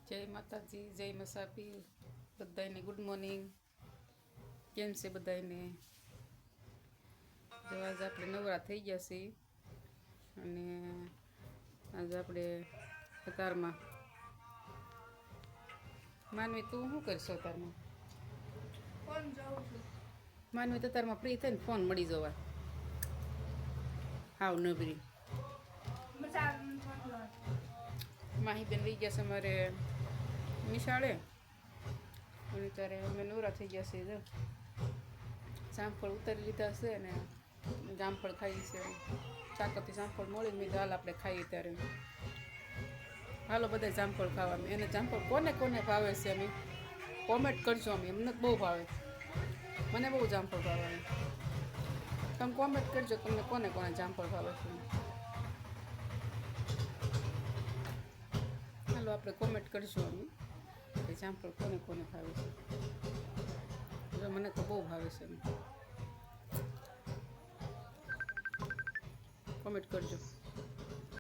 જય માતાજી, જય મસાપી, બધાને ગુડ મોર્નિંગ. કેમ છે બધાને? જો આજે આપણે નવરા થઈ ગયા છીએ અને આજે આપણે અતારમાં માનવી તું શું કરશો અતારમાં? ફોન જોઉં છું. માનવી તો અતારમાં ફ્રી થઈને ફોન મળી જવા હાવ નબરી. મજા આવે મને ફોન જોવાનું. માહીબેન લઈ ગયા છે અમારે નિશાળે અને ત્યારે અમે નવરા થઈ ગયા છીએ. જામફળ ઉતારી લીધા છે ને જામફળ ખાઈ છે. ચાકરથી જામફળ મળી મેં હાલ આપણે ખાઈએ ત્યારે હાલો બધા જામફળ ખાવા. એને જામફળ કોને કોને ભાવે છે અમે કોમેન્ટ કરજો. એમને બહુ ભાવે, મને બહુ જામફળ ભાવે. તમે કોમેન્ટ કરજો તમને કોને કોને જામફળ ભાવે છે. હાલો આપણે કોમેન્ટ કરશું અમે કે જામફળ કોને કોને ભાવે છે. જો મને તો બહુ ભાવે છે. કોમેન્ટ કરજો.